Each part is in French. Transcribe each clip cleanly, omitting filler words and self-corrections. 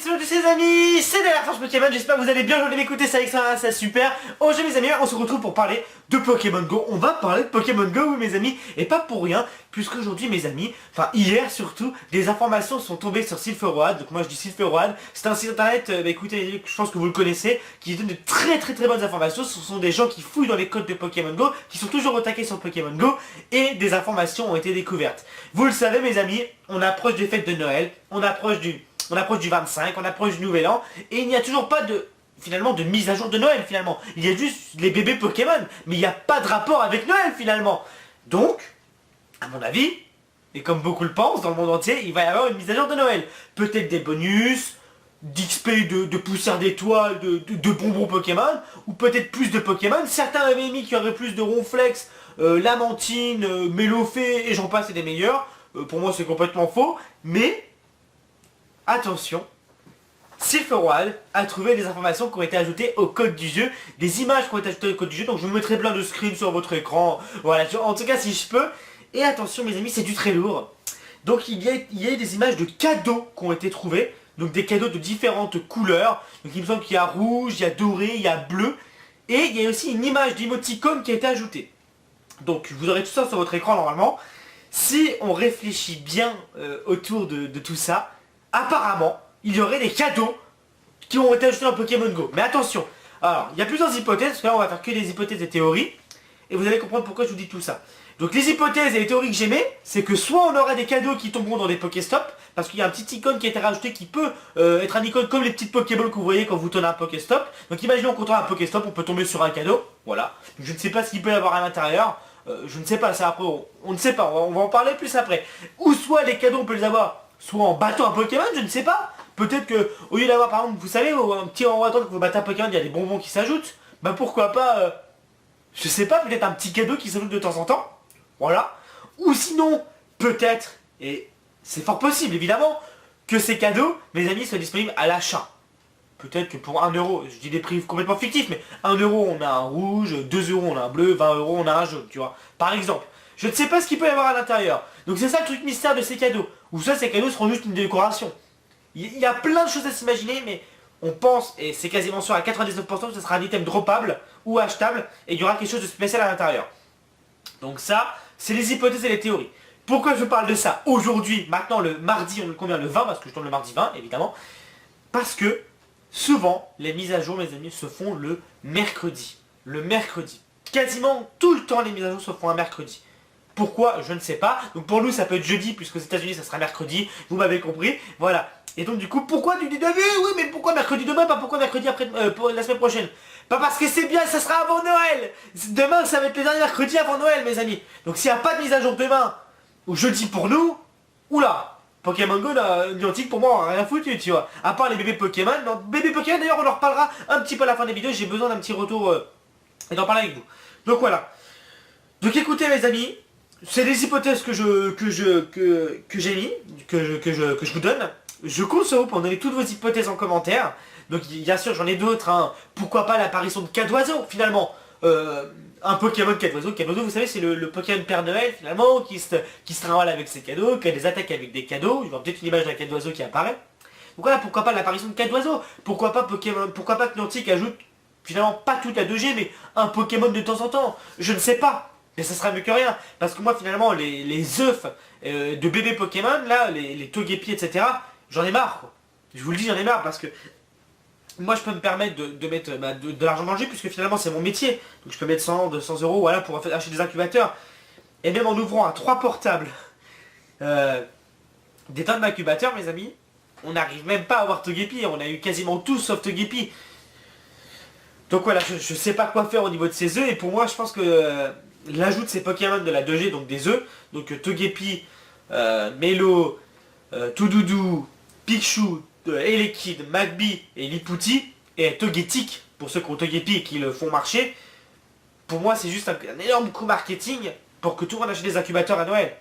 salut les amis, c'est Derrière Forge Pokémon, j'espère que vous allez bien, je voulais m'écouter, ça extra, c'est super. Aujourd'hui mes amis, on se retrouve pour parler de Pokémon Go. On va parler de Pokémon Go, oui mes amis, et pas pour rien, puisqu'aujourd'hui mes amis, enfin hier surtout, des informations sont tombées sur Silph-Road. Donc moi je dis Silph-Road, c'est un site internet, écoutez, je pense que vous le connaissez, qui donne de très bonnes informations. Ce sont des gens qui fouillent dans les codes de Pokémon Go, qui sont toujours au taquet sur Pokémon Go, et des informations ont été découvertes. Vous le savez mes amis, on approche des fêtes de Noël, on approche du 25, on approche du Nouvel An, et il n'y a toujours pas de mise à jour de Noël finalement. Il y a juste les bébés Pokémon, mais il n'y a pas de rapport avec Noël finalement. Donc, à mon avis, et comme beaucoup le pensent dans le monde entier, il va y avoir une mise à jour de Noël. Peut-être des bonus, d'XP, de poussière d'étoiles, de bonbons Pokémon, ou peut-être plus de Pokémon. Certains avaient mis qu'il y aurait plus de Ronflex, Lamantine, Mélofée, et j'en passe, c'est des meilleurs. Pour moi c'est complètement faux, mais attention, Silph-Road a trouvé des informations qui ont été ajoutées au code du jeu, des images qui ont été ajoutées au code du jeu, donc je vous mettrai plein de screens sur votre écran, voilà, en tout cas si je peux. Et attention mes amis, c'est du très lourd. Donc il y a des images de cadeaux qui ont été trouvés, donc des cadeaux de différentes couleurs. Donc il me semble qu'il y a rouge, il y a doré, il y a bleu, et il y a aussi une image d'émoticône qui a été ajoutée. Donc vous aurez tout ça sur votre écran normalement. Si on réfléchit bien autour de tout ça, apparemment, il y aurait des cadeaux qui ont été ajoutés dans Pokémon Go. Mais attention, alors, il y a plusieurs hypothèses, parce que là on va faire que des hypothèses et théories, et vous allez comprendre pourquoi je vous dis tout ça. Donc les hypothèses et les théories que j'aimais, c'est que soit on aura des cadeaux qui tomberont dans des Pokéstop, parce qu'il y a un petit icône qui a été rajouté qui peut être un icône comme les petites Pokéballs que vous voyez quand vous tournez un Pokéstop. Donc imaginons qu'on tourne un Pokéstop, on peut tomber sur un cadeau, voilà. Je ne sais pas ce qu'il peut y avoir à l'intérieur. Je ne sais pas, ça après, on ne sait pas, on va en parler plus après. Ou soit les cadeaux on peut les avoir, soit en battant un Pokémon, je ne sais pas. Peut-être que, au lieu d'avoir par exemple, vous savez, un petit endroit quand vous battez un Pokémon, il y a des bonbons qui s'ajoutent. Bah pourquoi pas, je sais pas, peut-être un petit cadeau qui s'ajoute de temps en temps. Voilà. Ou sinon, peut-être, et c'est fort possible évidemment, que ces cadeaux, mes amis, soient disponibles à l'achat. Peut-être que pour 1 euro, je dis des prix complètement fictifs, mais 1 euro on a un rouge, 2 euros on a un bleu, 20 euros on a un jaune, tu vois. Par exemple. Je ne sais pas ce qu'il peut y avoir à l'intérieur. Donc c'est ça le truc mystère de ces cadeaux. Ou ça, ces cadeaux seront juste une décoration. Il y a plein de choses à s'imaginer, mais on pense, et c'est quasiment sûr à 99% que ce sera un item droppable ou achetable, et il y aura quelque chose de spécial à l'intérieur. Donc ça, c'est les hypothèses et les théories. Pourquoi je parle de ça aujourd'hui, maintenant le mardi, on le combien, le 20, parce que je tourne le mardi 20, évidemment. Parce que souvent, les mises à jour, mes amis, se font le mercredi. Le mercredi. Quasiment tout le temps, les mises à jour se font un mercredi. Pourquoi? Je ne sais pas. Donc pour nous, ça peut être jeudi, puisqu'aux États-Unis ça sera mercredi. Vous m'avez compris. Voilà. Et donc du coup, pourquoi tu dis David? Oui, mais pourquoi mercredi demain, pas pourquoi mercredi après, pour la semaine prochaine? Pas parce que c'est bien, ça sera avant Noël. Demain, ça va être le dernier mercredi avant Noël, mes amis. Donc s'il n'y a pas de mise à jour demain, ou jeudi pour nous, oula, Pokémon Go, Niantic pour moi, on a rien foutu, tu vois. À part les bébés Pokémon. Donc, bébés Pokémon, d'ailleurs, on en reparlera un petit peu à la fin des vidéos. J'ai besoin d'un petit retour et d'en parler avec vous. Donc voilà. Donc écoutez, mes amis. C'est des hypothèses que j'ai mis, que je vous donne. Je compte sur vous pour donner toutes vos hypothèses en commentaire. Donc bien sûr j'en ai d'autres, hein. Pourquoi pas l'apparition de Cadoiseau finalement. Un Pokémon Cadoiseau. Cadoiseau, vous savez, c'est le Pokémon Père Noël finalement, qui se trimballe avec ses cadeaux, qui a des attaques avec des cadeaux. Je vois peut-être une image d'un Cadoiseau qui apparaît. Donc voilà, pourquoi pas l'apparition de Cadoiseau. Pourquoi pas Pokémon, pourquoi pas que Niantic ajoute finalement pas toute la 2G, mais un Pokémon de temps en temps. Je ne sais pas. Mais ça sera mieux que rien, parce que moi finalement les œufs de bébés Pokémon, là, les Togepi, etc., j'en ai marre quoi. Je vous le dis, j'en ai marre, parce que moi je peux me permettre de mettre de l'argent dans le jeu, puisque finalement c'est mon métier. Donc je peux mettre 100, 200 euros, voilà, pour acheter des incubateurs. Et même en ouvrant à 3 portables des tonnes d'incubateurs, mes amis, on n'arrive même pas à avoir Togepi, on a eu quasiment tout sauf Togepi. Donc voilà, je sais pas quoi faire au niveau de ces œufs, et pour moi je pense que l'ajout de ces Pokémon de la 2G, donc des œufs, donc Togepi, Melo, Toudoudou, Pichu, Elekid, Magby et Liputi, et Togetic, pour ceux qui ont Togepi et qui le font marcher, pour moi c'est juste un énorme coup marketing pour que tout le monde achète des incubateurs à Noël.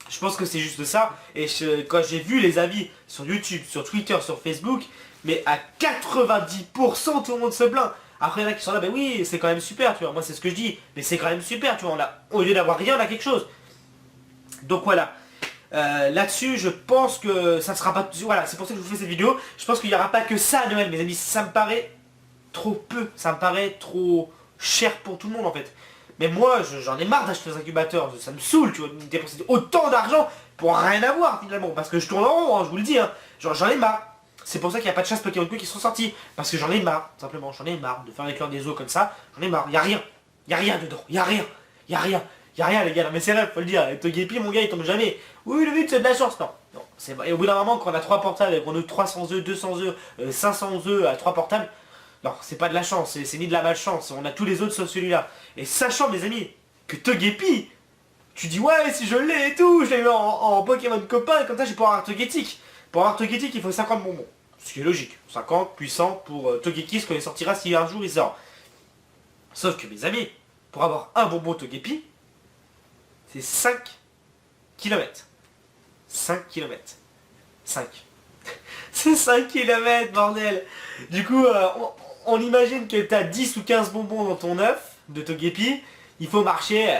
Je pense que c'est juste ça, et quand j'ai vu les avis sur YouTube, sur Twitter, sur Facebook, mais à 90% tout le monde se plaint. Après il y en a qui sont là, ben oui, c'est quand même super, tu vois, moi c'est ce que je dis, mais c'est quand même super, tu vois, au lieu d'avoir rien, on a quelque chose. Donc voilà. Là-dessus, je pense que ça ne sera pas... Voilà, c'est pour ça que je vous fais cette vidéo. Je pense qu'il n'y aura pas que ça à Noël, mes amis. Ça me paraît trop peu. Ça me paraît trop cher pour tout le monde, en fait. Mais moi, j'en ai marre d'acheter des incubateurs. Ça me saoule, tu vois, de dépenser autant d'argent pour rien avoir, finalement. Parce que je tourne en rond, hein, je vous le dis. Hein. J'en ai marre. C'est pour ça qu'il n'y a pas de chasse Pokémon Go qui sont sortis. Parce que j'en ai marre, simplement. J'en ai marre de faire éclore des os comme ça. J'en ai marre. Il n'y a rien. Il n'y a rien dedans. Il n'y a rien. Il n'y a rien. Il n'y a rien, les gars. Non, mais c'est vrai, faut le dire. Et Togepi, mon gars, il tombe jamais. Oui, le but, c'est de la chance. Non. Non. Et au bout d'un moment, quand on a 3 portables et qu'on a 300 œufs, 200 œufs, 500 œufs à 3 portables, non, c'est pas de la chance. C'est ni de la malchance. On a tous les autres sauf celui-là. Et sachant, mes amis, que Togepi, tu dis, ouais, si je l'ai et tout, je l'ai eu en Pokémon copain, comme ça, je vais pouvoir avoir Togetic. Pour avoir Togetic, il faut 50 bonbons. Ce qui est logique. 50 puissant pour Togekiss quand il sortira si un jour il sort. Sauf que mes amis, pour avoir un bonbon Togepi, c'est 5 km. 5 km. 5. C'est 5 km, bordel. Du coup, on imagine que tu as 10 ou 15 bonbons dans ton œuf de Togepi. Il faut marcher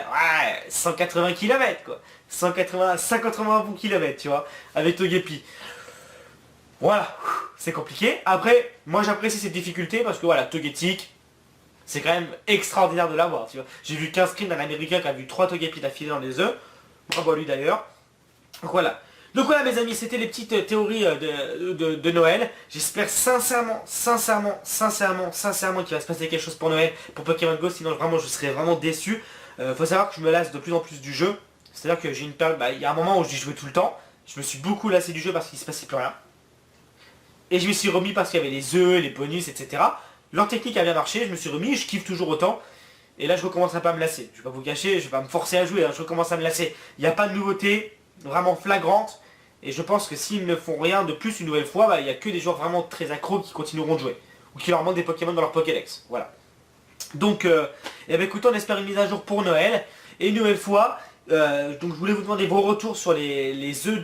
180 km, quoi. 180 bons kilomètres, tu vois, avec Togepi. Voilà, c'est compliqué. Après, moi j'apprécie cette difficulté parce que voilà, Togetic, c'est quand même extraordinaire de l'avoir, tu vois. J'ai vu 15 screens d'un Américain qui a vu 3 Togepi d'affilée dans les œufs. Bravo à lui d'ailleurs. Donc voilà. Donc voilà mes amis, c'était les petites théories de Noël. J'espère sincèrement qu'il va se passer quelque chose pour Noël, pour Pokémon Go, sinon vraiment je serais vraiment déçu. Faut savoir que je me lasse de plus en plus du jeu. C'est-à-dire que j'ai une période, il y a un moment où j'y jouais tout le temps. Je me suis beaucoup lassé du jeu parce qu'il se passait plus rien. Et je me suis remis parce qu'il y avait les œufs, les bonus, etc. Leur technique a bien marché, je me suis remis, je kiffe toujours autant. Et là je recommence à pas me lasser. Je vais pas vous cacher, je vais pas me forcer à jouer, hein, je recommence à me lasser. Il n'y a pas de nouveauté vraiment flagrante. Et je pense que s'ils ne font rien de plus une nouvelle fois, il n'y a que des joueurs vraiment très accros qui continueront de jouer. Ou qui leur manquent des Pokémon dans leur Pokédex. Voilà. Donc, écoutez, on espère une mise à jour pour Noël. Et une nouvelle fois, donc je voulais vous demander vos retours sur les œufs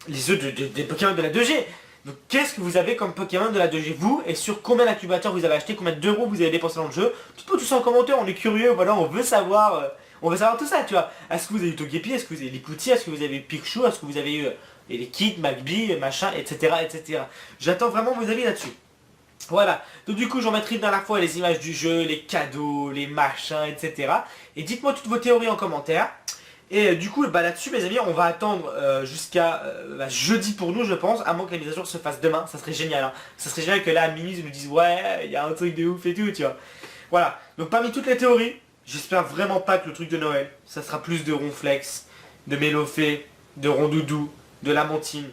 des Pokémon de la 2G. Donc qu'est-ce que vous avez comme Pokémon de la 2G vous, et sur combien d'incubateurs vous avez acheté, combien d'euros vous avez dépensé dans le jeu. Dites-moi tout ça en commentaire, on est curieux, voilà, on veut savoir tout ça, tu vois. Est-ce que vous avez eu Togepi, est-ce que vous avez les Cloutier, est-ce que vous avez eu Pikachu, est-ce que vous avez eu les Kid, Magby, machin, etc. etc. J'attends vraiment vos avis là-dessus. Voilà, donc du coup j'en mettrai une dernière fois les images du jeu, les cadeaux, les machins, etc. Et dites-moi toutes vos théories en commentaire. Et du coup, là-dessus, mes amis, on va attendre jusqu'à jeudi pour nous, je pense, à moins que la mise à jour se fasse demain. Ça serait génial, hein. Ça serait génial que là, à minuit, ils nous disent, ouais, il y a un truc de ouf et tout, tu vois. Voilà, donc parmi toutes les théories, j'espère vraiment pas que le truc de Noël, ça sera plus de Ronflex, de Mélofée, de Rondoudou, de Lamentine,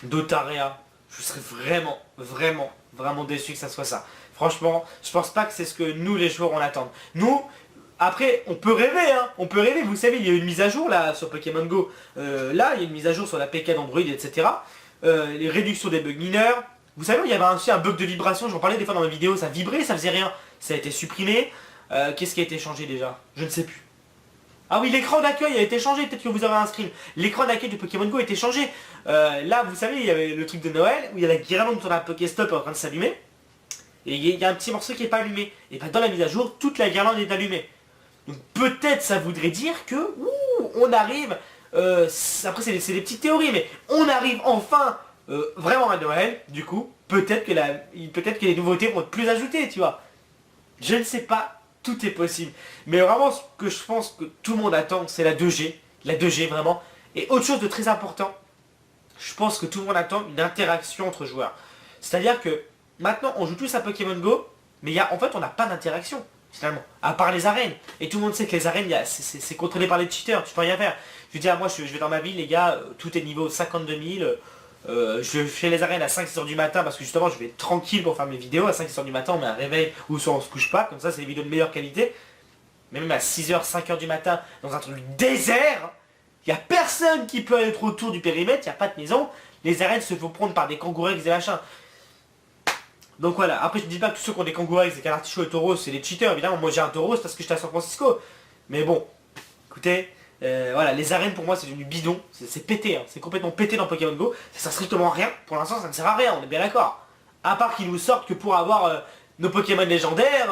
d'Otaria. Je serais vraiment déçu que ça soit ça. Franchement, je pense pas que c'est ce que nous, les joueurs, on attend. Nous... Après, on peut rêver, hein, on peut rêver, vous savez, il y a une mise à jour là sur Pokémon Go. Là, il y a une mise à jour sur la PK d'Android, etc. Les réductions des bugs mineurs. Vous savez, il y avait aussi un bug de vibration, j'en parlais des fois dans mes vidéos, ça vibrait, ça faisait rien. Ça a été supprimé. Qu'est-ce qui a été changé déjà? Je ne sais plus. Ah oui, l'écran d'accueil a été changé, peut-être que vous avez un screen. L'écran d'accueil de Pokémon Go a été changé. Là, vous savez, il y avait le truc de Noël, où il y a la guirlande sur la Pokéstop en train de s'allumer. Et il y a un petit morceau qui n'est pas allumé. Et dans la mise à jour, toute la guirlande est allumée. Donc peut-être ça voudrait dire que on arrive, après c'est des petites théories, mais on arrive enfin vraiment à Noël, du coup, peut-être que les nouveautés vont être plus ajoutées, tu vois. Je ne sais pas, tout est possible. Mais vraiment ce que je pense que tout le monde attend, c'est la 2G. La 2G vraiment. Et autre chose de très important, je pense que tout le monde attend une interaction entre joueurs. C'est-à-dire que maintenant on joue tous à Pokémon Go, mais en fait on n'a pas d'interaction. Finalement, à part les arènes. Et tout le monde sait que les arènes, c'est contrôlé par les cheaters, tu peux rien faire. Je veux dire, moi je vais dans ma ville, les gars, tout est niveau 52 000. Je fais les arènes à 5-6 heures du matin parce que justement je vais être tranquille pour faire mes vidéos. À 5-6 heures du matin, on met un réveil ou soit on se couche pas, comme ça c'est des vidéos de meilleure qualité. Mais même à 6h, 5h du matin, dans un truc désert, il n'y a personne qui peut être autour du périmètre, il n'y a pas de maison. Les arènes se font prendre par des kangourous et machin. Donc voilà, après je ne dis pas que tous ceux qui ont des kangourous, des canartichaux et taureaux, c'est des cheaters, évidemment. Moi j'ai un taureau, c'est parce que j'étais à San Francisco. Mais bon, écoutez, voilà, les arènes pour moi c'est devenu bidon, c'est pété, hein. C'est complètement pété dans Pokémon Go. Ça sert strictement à rien, pour l'instant ça ne sert à rien, on est bien d'accord. À part qu'ils nous sortent que pour avoir nos Pokémon légendaires,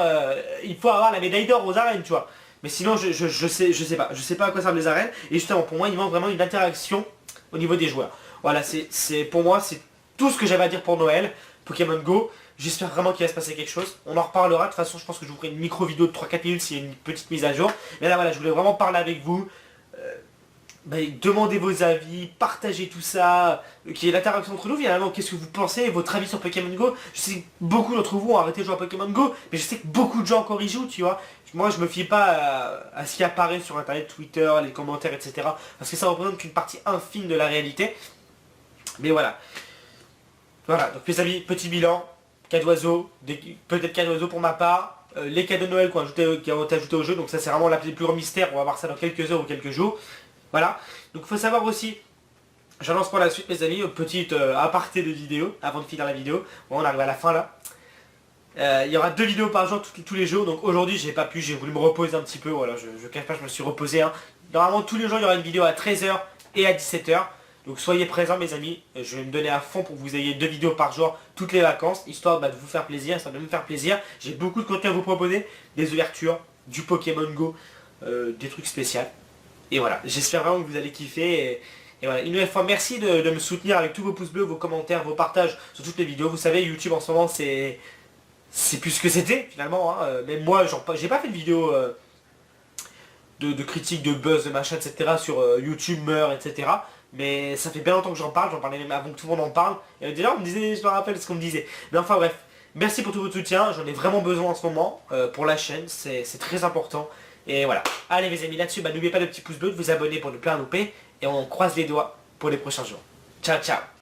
il faut avoir la médaille d'or aux arènes, tu vois. Mais sinon, je sais pas. Je sais pas à quoi servent les arènes. Et justement, pour moi, il manque vraiment une interaction au niveau des joueurs. Voilà, pour moi, c'est tout ce que j'avais à dire pour Noël. Pokémon Go. J'espère vraiment qu'il va se passer quelque chose. On en reparlera. De toute façon, je pense que je vous ferai une micro vidéo de 3-4 minutes s'il y a une petite mise à jour. Mais là, voilà, je voulais vraiment parler avec vous. Demandez vos avis, partagez tout ça, qu'il y ait l'interaction entre nous finalement, qu'est-ce que vous pensez, votre avis sur Pokémon Go. Je sais que beaucoup d'entre vous ont arrêté de jouer à Pokémon Go, mais je sais que beaucoup de gens encore y jouent, tu vois. Moi je me fie pas à ce qui apparaît sur internet, Twitter, les commentaires, etc. Parce que ça représente qu'une partie infime de la réalité. Mais voilà. Voilà, donc mes amis, petit bilan, cadeaux d'oiseaux, peut-être cadeaux d'oiseaux pour ma part, les cadeaux de Noël qui ont été ajoutés au jeu, donc ça c'est vraiment le plus grand mystère, on va voir ça dans quelques heures ou quelques jours. Voilà, donc il faut savoir aussi, j'annonce pour la suite mes amis, petite aparté de vidéo, avant de finir la vidéo, bon, on arrive à la fin là. Il y aura 2 vidéos par jour tous les jours, donc aujourd'hui j'ai pas pu, j'ai voulu me reposer un petit peu, voilà, je cache pas, je me suis reposé. Hein. Normalement tous les jours il y aura une vidéo à 13 h et à 17 h, donc soyez présents mes amis, je vais me donner à fond pour que vous ayez 2 vidéos par jour toutes les vacances, histoire de vous faire plaisir, histoire de me faire plaisir. J'ai beaucoup de contenu à vous proposer, des ouvertures, du Pokémon Go, des trucs spéciaux. Et voilà, j'espère vraiment que vous allez kiffer. Et voilà, une nouvelle fois, merci de me soutenir avec tous vos pouces bleus, vos commentaires, vos partages sur toutes les vidéos. Vous savez, YouTube en ce moment, c'est plus ce que c'était finalement. Hein. Même moi, j'ai pas fait de vidéo de critique, de buzz, de machin, etc. sur YouTube, meurt, etc. Mais ça fait bien longtemps que j'en parlais même avant que tout le monde en parle. Et déjà, on me disait, je me rappelle ce qu'on me disait. Mais enfin bref, merci pour tout votre soutien. J'en ai vraiment besoin en ce moment pour la chaîne. C'est très important. Et voilà. Allez mes amis, là-dessus, n'oubliez pas le petit pouce bleu, de vous abonner pour ne plus rien louper. Et on croise les doigts pour les prochains jours. Ciao, ciao.